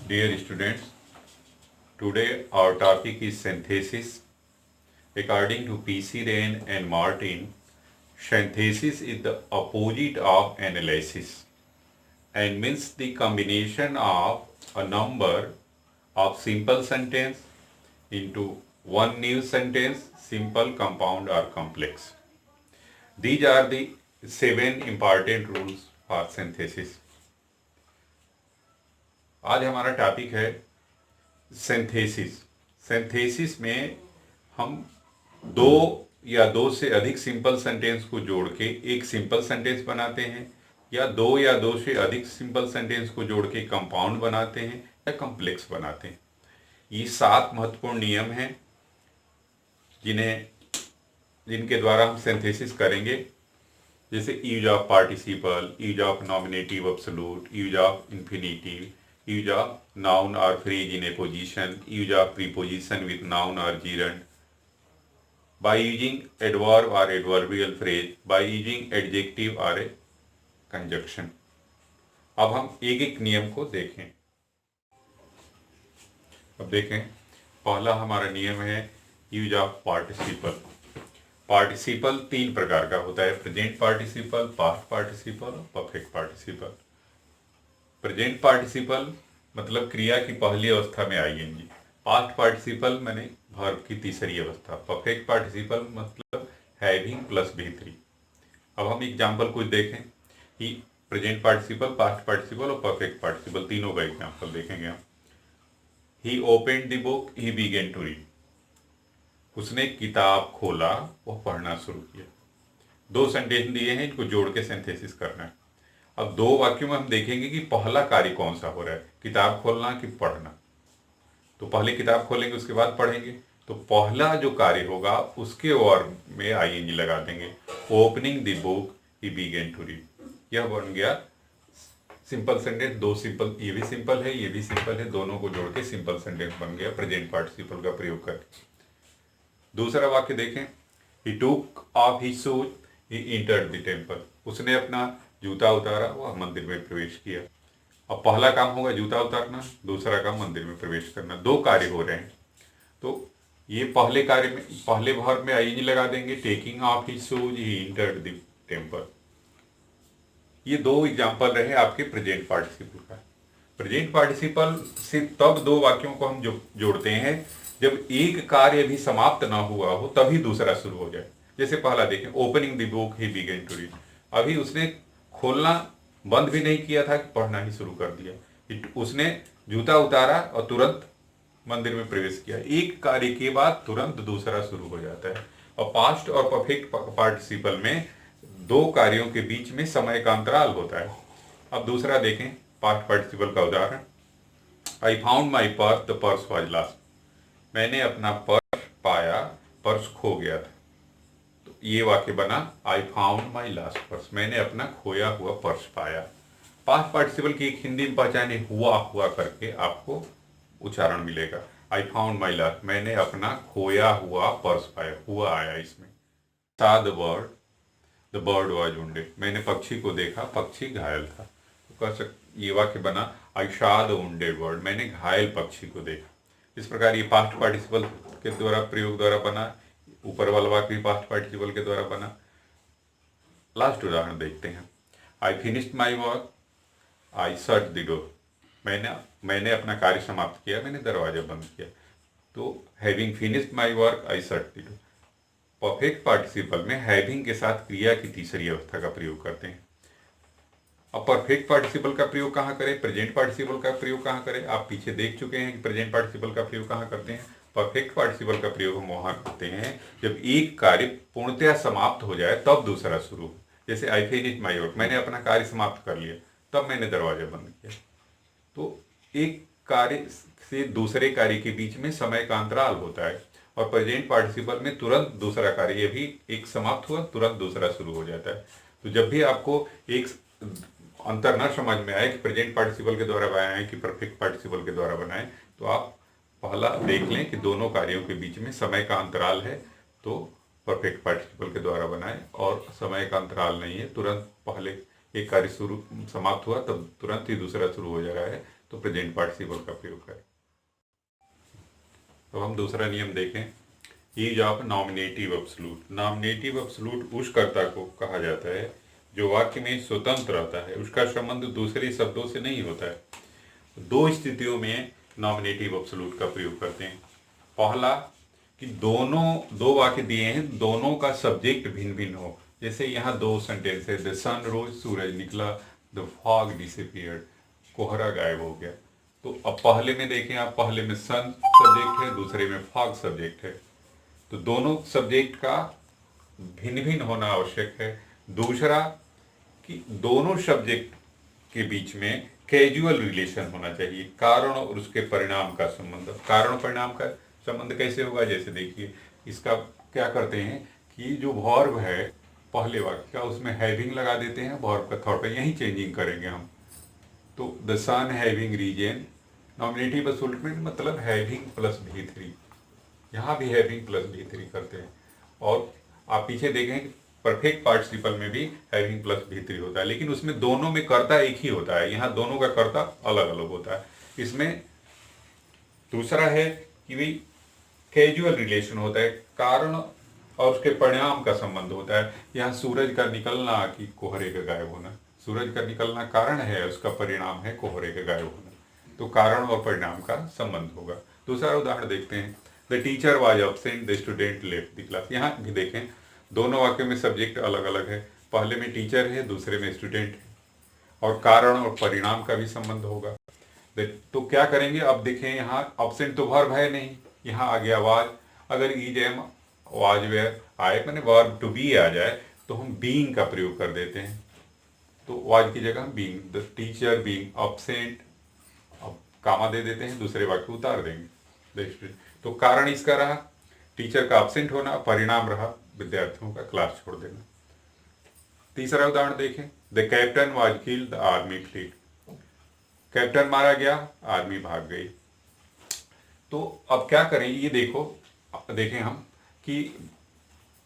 Dear students, today our topic is synthesis. According to P.C. Rain and Martin, synthesis is the opposite of analysis and means the combination of a number of simple sentence into one new sentence, simple, compound or complex. These are the 7 important rules for synthesis. आज हमारा topic है synthesis. Synthesis में हम दो या दो से अधिक सिंपल सेंटेंस को जोड़ के एक सिंपल सेंटेंस बनाते हैं, या दो से अधिक सिंपल सेंटेंस को जोड़ के कंपाउंड बनाते हैं या कॉम्प्लेक्स बनाते हैं। ये 7 महत्वपूर्ण नियम हैं जिनके द्वारा हम सिंथेसिस करेंगे, जैसे use of participle, use of nominative absolute, use of infinitive, use of noun or phrase in a position, use of preposition with noun or gerund, by using adverb or adverbial phrase, by using adjective or a conjunction. अब हम एक एक नियम को देखें। अब देखें, पहला हमारा नियम है यूज ऑफ पार्टिसिपल। पार्टिसिपल 3 प्रकार का होता है, प्रेजेंट पार्टिसिपल, पास्ट पार्टिसिपल और परफेक्ट पार्टिसिपल। प्रेजेंट पार्टिसिपल मतलब क्रिया की पहली अवस्था में आईएनजी। पास्ट पार्टिसिपल माने वर्ब की तीसरी अवस्था। परफेक्ट पार्टिसिपल मतलब हैविंग प्लस V3। अब हम एग्जाम्पल कुछ देखें कि प्रेजेंट पार्टिसिपल, पास्ट पार्टिसिपल और परफेक्ट पार्टिसिपल तीनों का एग्जाम्पल देखेंगे हम। He opened the book, he began to read. उसने किताब खोला, वह पढ़ना शुरू किया। 2 सेंटेंस दिए हैं, इनको जोड़ के सिंथेसिस करना है। अब 2 वाक्यों में हम देखेंगे कि पहला कार्य कौन सा हो रहा है, किताब खोलना कि पढ़ना। तो पहले किताब खोलेंगे, उसके बाद पढ़ेंगे। तो पहला जो कार्य होगा उसके वर्ब में आईएनजी लगा देंगे। Opening the book, he began to read. यह बन गया सिंपल सेंटेंस। 2 सिंपल, ये भी सिंपल है, ये भी सिंपल है, दोनों को जोड़ के सिंपल सेंटेंस बन गया प्रेजेंट पार्टिसिपल का प्रयोग करके। दूसरा वाक्य देखें, ही टूक of his shoes, he entered the temple. उसने अपना जूता उतारा, वह मंदिर में प्रवेश किया। अब पहला काम होगा जूता उतारना, दूसरा काम मंदिर में प्रवेश करना। 2 कार्य हो रहे हैं, तो ये पहले कार्य में पहले वर्ब में आईएनजी लगा देंगे। Taking of his shoes, he entered the temple. ये 2 एग्जाम्पल रहे आपके प्रेजेंट पार्टिसिपल का। प्रेजेंट पार्टिसिपल से तब 2 वाक्यों को हम जोड़ते हैं जब एक कार्य भी समाप्त ना हुआ हो, तभी दूसरा शुरू हो जाए। जैसे पहला देखें, opening the book, he began to read. अभी उसने खोलना बंद भी नहीं किया था कि पढ़ना ही शुरू कर दिया। उसने जूता उतारा और तुरंत मंदिर में प्रवेश किया। एक कार्य के बाद तुरंत दूसरा शुरू हो जाता है। और पास्ट और परफेक्ट पार्टिसिपल में 2 कार्यों के बीच में समय का अंतराल होता है। अब दूसरा देखें, पास्ट पार्टिसिपल का उदाहरण। I found my purse, the purse was lost. मैंने अपना पर्स पाया, पर्स खो गया था। ये वाक्य बना, I found my last purse. मैंने अपना खोया हुआ पर्स पाया। पास्ट पार्टिसिपल की एक हिंदी में पहचान हुआ करके आपको उच्चारण मिलेगा। आई फाउंड माई लास्ट, मैंने अपना खोया हुआ पर्स पाया, हुआ आया इसमें। सा द बर्ड वॉज वुंडेड। मैंने पक्षी को देखा, पक्षी घायल था। तो ये वाक्य बना, आई शॉ द वुंडेड बर्ड। मैंने घायल पक्षी को देखा। इस प्रकार ये पास्ट पार्टिसिपल के द्वारा प्रयोग द्वारा बना। ऊपर वाला वाक्य पास्ट पार्टिसिपल के द्वारा बना। लास्ट उदाहरण देखते हैं। I finished my work, I shut the door. मैंने अपना कार्य समाप्त किया, मैंने दरवाजा बंद किया। तो having finished my work, I shut the door. Perfect participle में हैविंग के साथ क्रिया की तीसरी अवस्था का प्रयोग करते हैं। अब परफेक्ट पार्टिसिपल का प्रयोग कहाँ करें, प्रेजेंट पार्टिसिपल का प्रयोग कहाँ करें। आप पीछे देख चुके हैं कि प्रेजेंट पार्टिसिपल का प्रयोग कहाँ करते हैं। परफेक्ट पार्टिसिपल का प्रयोग हम वहां करते हैं जब एक कार्य पूर्णतया समाप्त हो जाए, तब दूसरा शुरू। जैसे आई फिनिश्ड माय वर्क, मैंने अपना कार्य समाप्त कर लिया, तब मैंने दरवाजा बंद किया। तो एक कार्य से दूसरे कार्य के बीच में समय का अंतराल होता है। और प्रेजेंट पार्टिसिपल में तुरंत दूसरा कार्य, ये भी एक समाप्त हुआ, तुरंत दूसरा शुरू हो जाता है। तो जब भी आपको एक अंतर न समझ में आए कि प्रेजेंट पार्टिसिपल के द्वारा बनाए कि परफेक्ट पार्टिसिपल के द्वारा बनाए, तो आप पहला देख लें कि दोनों कार्यों के बीच में समय का अंतराल है, तो परफेक्ट पार्टिसिपल के द्वारा बनाए। और समय का अंतराल नहीं है, तुरंत पहले एक कार्य शुरू समाप्त हुआ तब तुरंत ही दूसरा शुरू हो जा रहा है, तो तो प्रेजेंट पार्टिसिपल का प्रयोग करें। तो हम दूसरा नियम देखें, use of nominative absolute. Nominative absolute उस कर्ता को कहा जाता है जो वाक्य में स्वतंत्र रहता है, उसका संबंध दूसरे शब्दों से नहीं होता है। दो स्थितियों में नॉमिनेटिव एब्सोल्यूट का प्रयोग करते हैं। पहला कि दो वाक्य दिए हैं, दोनों का सब्जेक्ट भिन्न भिन्न हो। जैसे यहाँ दो सेंटेंस है, द सन रोज, सूरज निकला, द फॉग डिसअपीयर्ड, कोहरा गायब हो गया। तो अब पहले में देखें आप, पहले में सन सब्जेक्ट है, दूसरे में फॉग सब्जेक्ट है। तो दोनों सब्जेक्ट का भिन्न भिन्न होना आवश्यक है। दूसरा कि दोनों सब्जेक्ट के बीच में कैजुअल रिलेशन होना चाहिए, कारण और उसके परिणाम का संबंध। कारण परिणाम का संबंध कैसे होगा, जैसे देखिए इसका क्या करते हैं कि जो वर्ब है पहले वाक्य का, उसमें हैविंग लगा देते हैं, वर्ब का थॉट पे यही चेंजिंग करेंगे हम। तो the sun having risen, nominative absolute में मतलब हैविंग प्लस V3, यहाँ भी हैविंग प्लस V3 करते हैं। और आप पीछे देखें परफेक्ट पार्टिसिपल में भी हैविंग प्लस V3 होता है, लेकिन उसमें दोनों में कर्ता एक ही होता है, यहाँ दोनों का कर्ता अलग अलग होता है। इसमें दूसरा है कि भाई कैजुअल रिलेशन होता है, कारण और उसके परिणाम का संबंध होता है। यहाँ सूरज का निकलना कि कोहरे का गायब होना, सूरज का निकलना कारण है, उसका परिणाम है कोहरे का गायब होना, तो कारण और परिणाम का संबंध होगा। दूसरा उदाहरण देखते हैं, the teacher was absent, the student left the class. यहाँ भी देखें दोनों वाक्य में सब्जेक्ट अलग अलग है, पहले में टीचर है, दूसरे में स्टूडेंट है, और कारण और परिणाम का भी संबंध होगा। तो क्या करेंगे, अब देखें यहाँ एब्सेंट तो वर्ब है नहीं, यहाँ आ गया वाज। अगर ईज एम वाज वेयर आए, मैंने वर्ब टू बी आ जाए, तो हम बीइंग का प्रयोग कर देते हैं। तो वाज की जगह हम being, the teacher being absent, अब कामा दे देते हैं, दूसरे वाक्य उतार देंगे। तो कारण इसका रहा टीचर का एब्सेंट होना, परिणाम रहा विद्यार्थियों का क्लास छोड़ देना। तीसरा उदाहरण देखें, the captain was killed, the army fled. Captain मारा गया, आर्मी भाग गई। तो अब क्या करें, ये देखें हम कि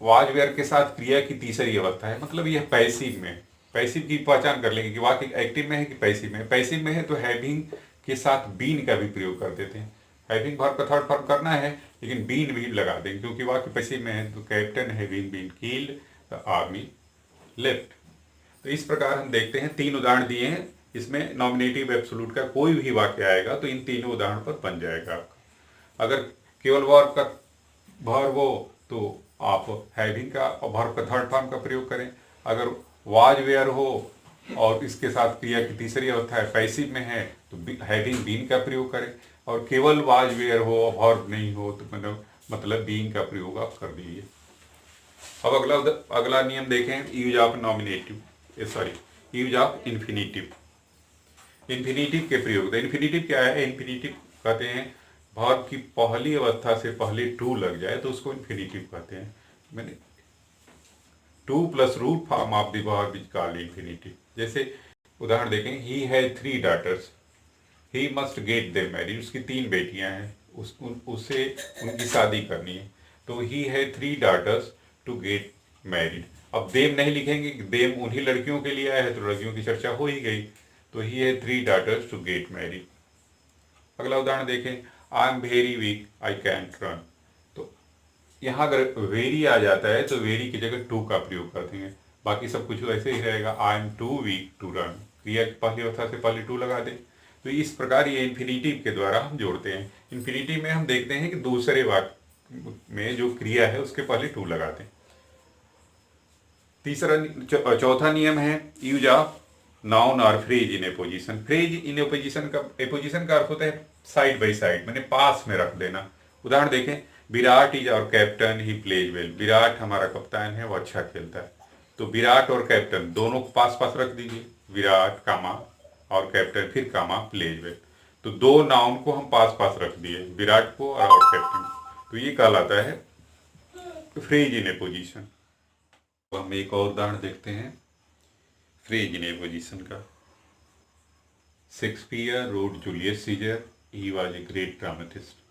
वाज वेयर के साथ क्रिया की तीसरी अवस्था है, मतलब यह पैसिव में। पैसिव की पहचान कर लेंगे कि वाक्य एक्टिव में है कि पैसिव में है। पैसिव में है तो हैविंग के साथ बीन का भी प्रयोग कर देते हैं। हैविंग वर्ब का थर्ड फॉर्म करना है, लेकिन बीन भी लगा देंगे क्योंकि वाक्य पैसिव में है। तो captain having been killed, the army left. तो इस प्रकार हम देखते हैं, तीन उदाहरण दिए हैं, इसमें नॉमिनेटिव एब्सोल्यूट का कोई भी वाक्य आएगा तो इन तीनों उदाहरण पर बन जाएगा आपका। अगर केवल वर्ब का वर्ब हो तो आप हैविंग का और वर्ब का थर्ड फॉर्म का प्रयोग करें। अगर वाज वेयर हो और इसके साथ क्रिया की तीसरी अवस्था है पैसिव में है तो हैविंग बीन का प्रयोग करें। और केवल वाज वेयर हो और वर्ब नहीं हो तो मतलब बीन का प्रयोग आप कर दीजिए। अब अगला नियम देखें, use of use of infinitive. Infinitive के प्रयोग। इन्फिनिटिव क्या है, इन्फिनिटिव कहते हैं वर्ब की पहली अवस्था से पहले टू लग जाए तो उसको इन्फिनिटिव कहते हैं। मैंने to plus root form of the verb is called infinitive. जैसे उदाहरण देखें, he has 3 daughters, he must get them married. उसकी 3 बेटियां हैं, उसे उनकी शादी करनी है, तो he has 3 daughters to get married. अब देम नहीं लिखेंगे, देम उन्हीं लड़कियों के लिए आया है तो लड़कियों की चर्चा हो ही गई, तो he has 3 daughters to get married. अगला उदाहरण देखें, I am very weak, I can't run. तो यहाँ अगर वेरी आ जाता है तो वेरी की जगह टू का प्रयोग कर देंगे, बाकी सब कुछ ऐसे ही रहेगा। I am too weak to run, क्रिया की पहली अवस्था से पहले टू लगा दें। तो इस प्रकार ये इन्फिनिटिव के द्वारा हम जोड़ते हैं। इन्फिनिटिव में हम देखते हैं कि दूसरे वाक्य में जो क्रिया है उसके पहले टू लगाते हैं। चौथा नियम है यूज ऑफ नाउन और phrase in apposition. Phrase in apposition का अर्थ होता है साइड बाई साइड, मैंने पास में रख देना। उदाहरण देखें, विराट इज और captain, he plays well. Virat हमारा कप्तान है, वो अच्छा खेलता है। तो विराट और कैप्टन दोनों को पास पास रख दीजिए, विराट कामा और कैप्टन फिर कामा प्लेज वेल। तो दो नाउन को हम पास पास रख दिए, विराट को और कैप्टन को। तो ये कहलाता है फ्रेज इन एपोजिशन। तो हम एक और उदाहरण देखते हैं फ्रेज इन एपोजिशन का। Shakespeare wrote Julius Caesar, he was a great dramatist.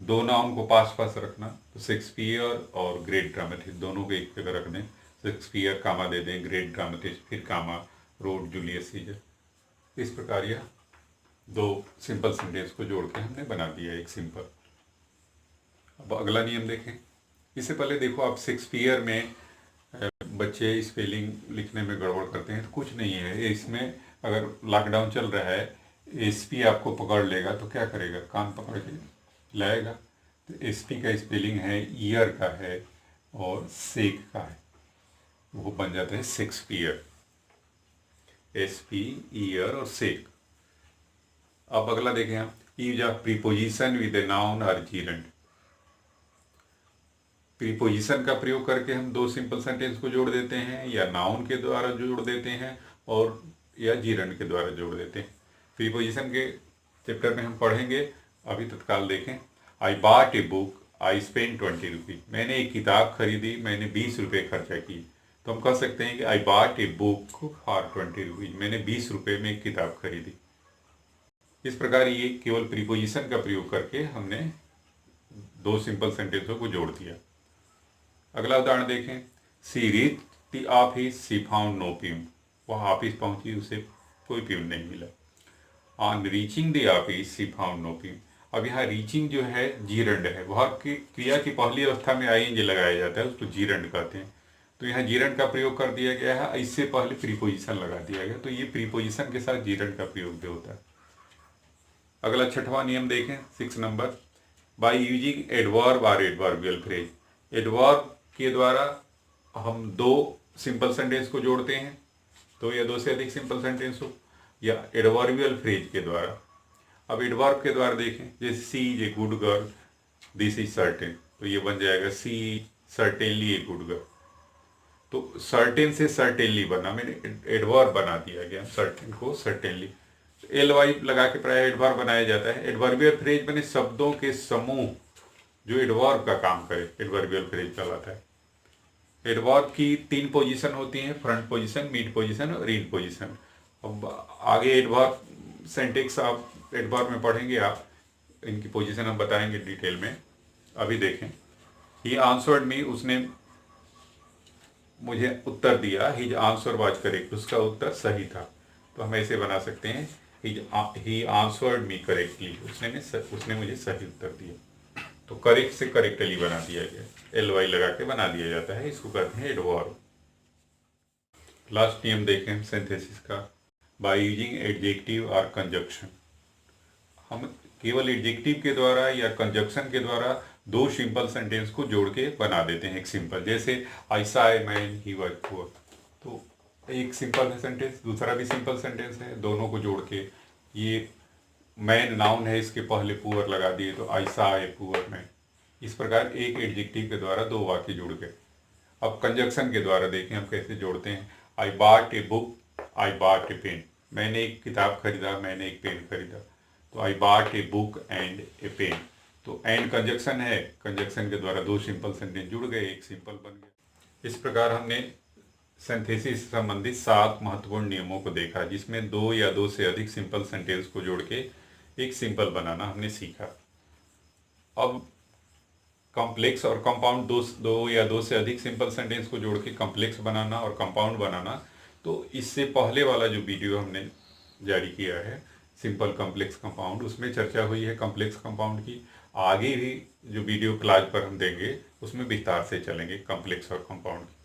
दो नाउन को पास पास रखना, तो शेक्सपियर और ग्रेट ड्रामेटिस्ट दोनों को एक जगह रख दें। शेक्सपियर कामा दे दें, ग्रेट ड्रामेटिस्ट फिर कामा रोट जूलियस सीजर। इस प्रकार यह दो सिंपल सेंटेंस को जोड़ के हमने बना दिया एक सिंपल। अब अगला नियम देखें। इससे पहले देखो, आप शेक्सपियर में बच्चे स्पेलिंग लिखने में गड़बड़ करते हैं तो कुछ नहीं है इसमें। अगर लॉकडाउन चल रहा है, एसपी आपको पकड़ लेगा तो क्या करेगा, कान पकड़ के लाएगा। तो एसपी का स्पेलिंग है ईयर का है और सेक का है, वो बन जाता है शेक्सपियर। एसपी, ईयर और सेक। अब अगला देखें हम, use of preposition with a noun और जीरेंड। प्रीपोजिशन का प्रयोग करके हम दो सिंपल सेंटेंस को जोड़ देते हैं, या नाउन के द्वारा जोड़ देते हैं और या जीरेंड के द्वारा जोड़ देते हैं। प्रीपोजिशन के चैप्टर में हम पढ़ेंगे, अभी तत्काल देखें। आई bought a book, I spend 20 rupees. मैंने एक किताब खरीदी, मैंने 20 रुपये खर्चा किए। तो हम कह सकते हैं कि आई bought a book for 20 rupees. मैंने 20 रुपये में एक किताब खरीदी। इस प्रकार ये केवल प्रीपोजिशन का प्रयोग करके हमने दो सिंपल सेंटेंसों को जोड़ दिया। अगला उदाहरण देखें। She reached the office, she found no peon. वह ऑफिस पहुंची, उसे कोई प्यून नहीं मिला। On reaching the office, she found no peon. अब यहाँ रीचिंग जो है जीरंड है, वह की क्रिया की पहली अवस्था में आईएनजी लगाया जाता है, उसको जीरंड कहते हैं। तो यहाँ जीरंड का प्रयोग कर दिया गया है, इससे पहले प्रीपोजिशन लगा दिया गया। तो ये प्रीपोजिशन के साथ जीरंड का प्रयोग भी होता है। अगला छठवां नियम देखें, 6 नंबर। बाय यूजिंग एडवर्ब और एडवर्बियल फ्रेज। एडवर्ब के द्वारा हम दो सिंपल सेंटेंस को जोड़ते हैं, तो या दो से अधिक सिंपल सेंटेंस हो, या एडवर्बियल फ्रेज के द्वारा। अब एडवर्ब के द्वारा देखें, जैसे she is a good girl, this is certain. तो ये बन जाएगा she certainly a good girl. तो सर्टेन से सर्टेनली बना, मैंने एडवर्ब बना दिया गया सर्टेन को सर्टेनली। एल वाई लगा के प्राय एडवर्ब बनाया जाता है। एडवर्बियल फ्रेज बने शब्दों के समूह जो एडवर्ब का काम करे, एडवर्बियल फ्रेज कहलाता है। एडवर्ब की 3 पोजीशन होती हैं, फ्रंट पोजीशन, मिड पोजीशन और एंड पोजीशन। अब आगे एडवर्ब सेंटेक्स आप एडवर्ब में पढ़ेंगे, आप इनकी पोजीशन हम बताएंगे डिटेल में। अभी देखें, ही आंसर्ड मी, उसने मुझे उत्तर दिया। हिज आंसर वाज करेक्ट, उसका उत्तर सही था। तो हम ऐसे बना सकते हैं, ही आंसर्ड मी करेक्टली, उसने मुझे सही उत्तर दिया। तो करेक्ट से करेक्टली बना दिया गया, एल वाई लगा के बना दिया जाता है, इसको कहते हैं एडवर्ब। लास्ट नियम देखें सिंथेसिस का। बाय यूजिंग एडजेक्टिव और कंजक्शन। हम केवल एडजेक्टिव के द्वारा या कंजक्शन के द्वारा दो सिंपल सेंटेंस को जोड़ के बना देते हैं एक सिंपल। जैसे I saw a man, he was poor. तो एक सिंपल सेंटेंस, दूसरा भी सिंपल सेंटेंस है, दोनों को जोड़ के, ये मैन नाउन है, इसके पहले पुअर लगा दिए तो I saw a poor man. इस प्रकार एक एडजेक्टिव के द्वारा दो वाक्य जुड़ गए। अब कंजक्शन के द्वारा देखें हम कैसे जोड़ते हैं। I bought a book, I bought a pen. मैंने एक किताब खरीदा, मैंने एक पेन खरीदा। तो I bought a book and a pen. तो एंड कंजक्शन है, कंजक्शन के द्वारा दो सिंपल सेंटेंस जुड़ गए, एक सिंपल बन गया। इस प्रकार हमने सिंथेसिस से संबंधित 7 महत्वपूर्ण नियमों को देखा, जिसमें दो या दो से अधिक सिंपल सेंटेंस को जोड़ के एक सिंपल बनाना हमने सीखा। अब कॉम्प्लेक्स और कंपाउंड, दो या दो से अधिक सिंपल सेंटेंस को जोड़ के कॉम्प्लेक्स बनाना और कंपाउंड बनाना, तो इससे पहले वाला जो वीडियो हमने जारी किया है सिंपल, कॉम्प्लेक्स, कंपाउंड, उसमें चर्चा हुई है कॉम्प्लेक्स कंपाउंड की। आगे भी जो वीडियो क्लास पर हम देंगे उसमें विस्तार से चलेंगे कॉम्प्लेक्स और कंपाउंड की।